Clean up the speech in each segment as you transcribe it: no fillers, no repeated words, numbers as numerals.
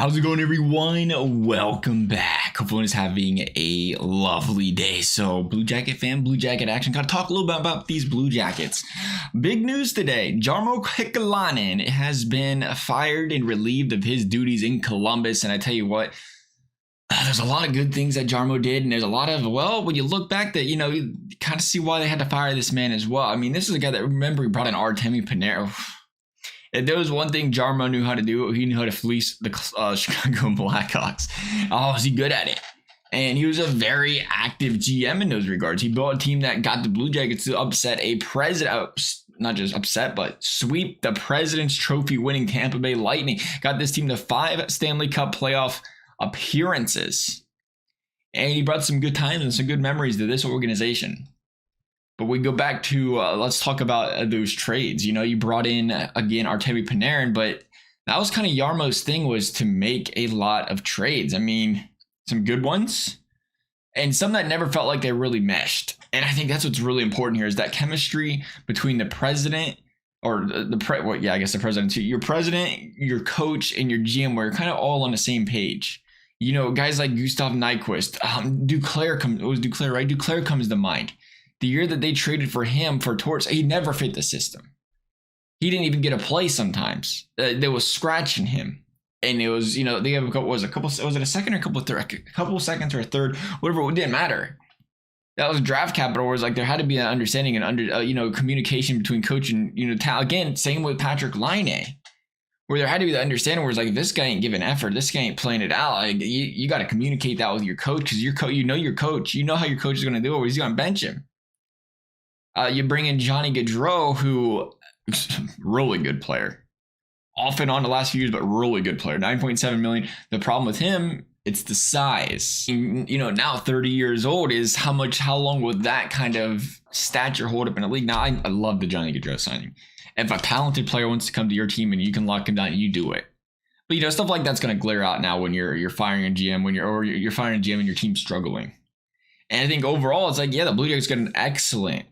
How's it going, everyone? Welcome back. Hope everyone is having a lovely day. So, Blue Jacket fan, Blue Jacket action. Gotta talk a little bit about these Blue Jackets. Big news today. Jarmo Kekalainen has been fired and relieved of his duties in Columbus. And I tell you what, there's a lot of good things that Jarmo did. And there's a lot of, well, when you look back that, you kind of see why they had to fire this man as well. I mean, this is a guy that, remember, he brought in artemi. If there was one thing Jarmo knew how to do, he knew how to fleece the Chicago Blackhawks. Oh, was he good at it? And he was a very active GM in those regards. He built a team that got the Blue Jackets to upset a president, not just upset, but sweep the President's Trophy winning Tampa Bay Lightning. Got this team to 5 Stanley Cup playoff appearances. And he brought some good times and some good memories to this organization. But we go back to, let's talk about those trades. You brought in, again, Artemi Panarin, but that was kind of Jarmo's thing, was to make a lot of trades. I mean, some good ones and some that never felt like they really meshed. And I think that's what's really important here, is that chemistry between the president or the president too. Your president, your coach, and your GM were kind of all on the same page. Guys like Gustav Nyquist, Duclair comes to mind. The year that they traded for him for Torts, he never fit the system. He didn't even get a play sometimes. They was scratching him. And it was, they have a couple, was it a second or a couple seconds or a third, whatever, it didn't matter. That was draft capital, where it's like there had to be an understanding and communication between coach and, again, same with Patrik Laine, where there had to be the understanding where it's like, this guy ain't giving effort, this guy ain't playing it out. Like, you got to communicate that with your coach, because your coach, your coach, how your coach is going to do it, or he's going to bench him. You bring in Johnny Gaudreau, who really good player, off and on the last few years, but really good player. 9.7 million. The problem with him, it's the size. Now 30 years old, is how long will that kind of stature hold up in the league? Now, I love the Johnny Gaudreau signing. If a talented player wants to come to your team and you can lock him down, you do it. But stuff like that's going to glare out now when you're firing a GM, you're firing a GM and your team's struggling. And I think overall, it's like, yeah, the Blue Jackets got an excellent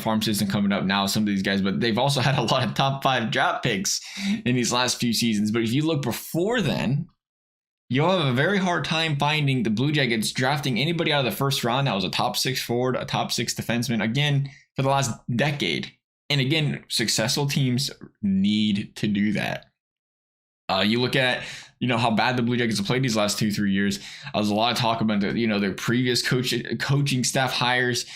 farm system coming up now, some of these guys, but they've also had a lot of top 5 draft picks in these last few seasons. But if you look before then, you'll have a very hard time finding the Blue Jackets drafting anybody out of the first round that was a top 6 forward, a top 6 defenseman, again, for the last decade. And again, successful teams need to do that. You look at, how bad the Blue Jackets have played these last 2-3 years. There's a lot of talk about their previous coaching staff hires.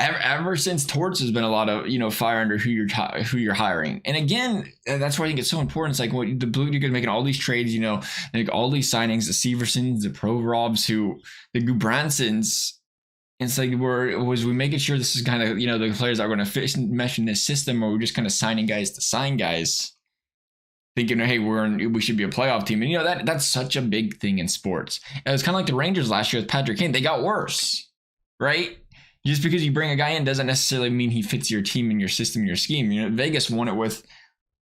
Ever since Torts, has been a lot of fire under who you're hiring. And again, that's why I think it's so important. It's like the Blue Jackets making all these trades, like all these signings, the Seversons, the Provorovs, the Gubransons. It's like was we making sure this is kind of the players that are going to fit and mesh in this system, or we're just kind of signing guys to sign guys, thinking, hey, we should be a playoff team. And that's such a big thing in sports. And it's kind of like the Rangers last year with Patrick Kane. They got worse, right? Just because you bring a guy in doesn't necessarily mean he fits your team and your system and your scheme. Vegas won it with,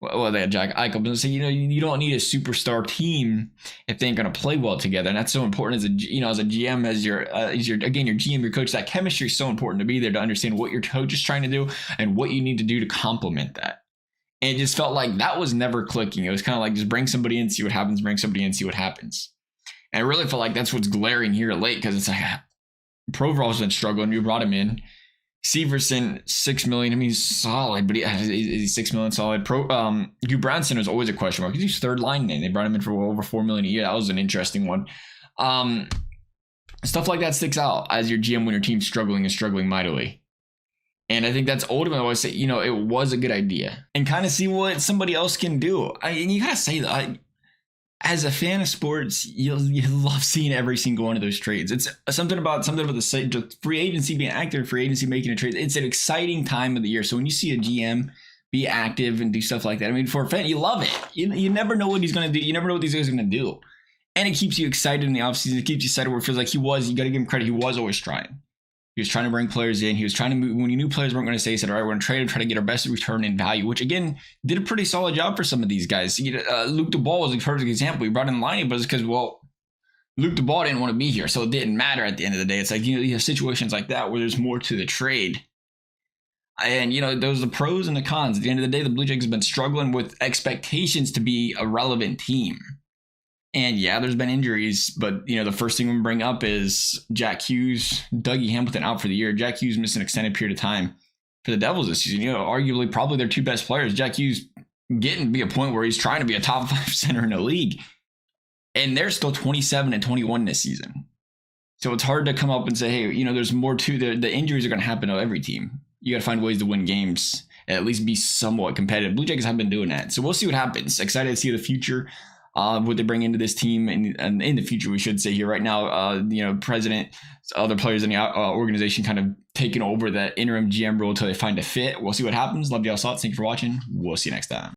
they had Jack Eichel, but you don't need a superstar team if they ain't going to play well together. And that's so important as a GM, as your GM, your coach. That chemistry is so important to be there to understand what your coach is trying to do and what you need to do to complement that. And it just felt like that was never clicking. It was kind of like, just bring somebody in, see what happens, bring somebody in, see what happens. And I really felt like that's what's glaring here late, because it's like, Provorov's been struggling. You brought him in. Severson, $6 million. I mean, he's solid, but he's $6 million solid. Gudbranson was always a question mark, because he's third line, and they brought him in for over $4 million a year. That was an interesting one. Stuff like that sticks out as your GM when your team's struggling mightily. And I think that's ultimately why I say, it was a good idea, and kind of see what somebody else can do. And you gotta say that. As a fan of sports, you love seeing every single one of those trades. It's something about the free agency, being active, free agency making a trade. It's an exciting time of the year. So when you see a GM be active and do stuff like that, I mean, for a fan, you love it. You never know what he's going to do. You never know what these guys are going to do. And it keeps you excited in the offseason. It keeps you excited where it feels like you got to give him credit. He was always trying. He was trying to bring players in. He was trying to move. When he knew players weren't going to stay, he said, all right, we're going to trade him, try to get our best return in value, which, again, did a pretty solid job for some of these guys. Luke Dubois was a perfect example. He brought in Liney, but it's because, Luke Dubois didn't want to be here, so it didn't matter at the end of the day. It's like, you have situations like that where there's more to the trade. And, those are the pros and the cons. At the end of the day, the Blue Jays have been struggling with expectations to be a relevant team. And yeah, there's been injuries, but the first thing we bring up is Jack Hughes, Dougie Hamilton out for the year. Jack Hughes missed an extended period of time for the Devils this season. Arguably probably their two best players. Jack Hughes getting to be a point where he's trying to be a top 5 center in the league, and they're still 27-21 this season. So it's hard to come up and say, hey, there's more to the injuries are going to happen to every team. You got to find ways to win games, at least be somewhat competitive. Blue Jackets have been doing that, so we'll see what happens. Excited to see the future. What they bring into this team, and in the future, we should say here right now, president, other players in the organization kind of taking over that interim GM role until they find a fit. We'll see what happens. Love y'all's thoughts. Thank you for watching. We'll see you next time.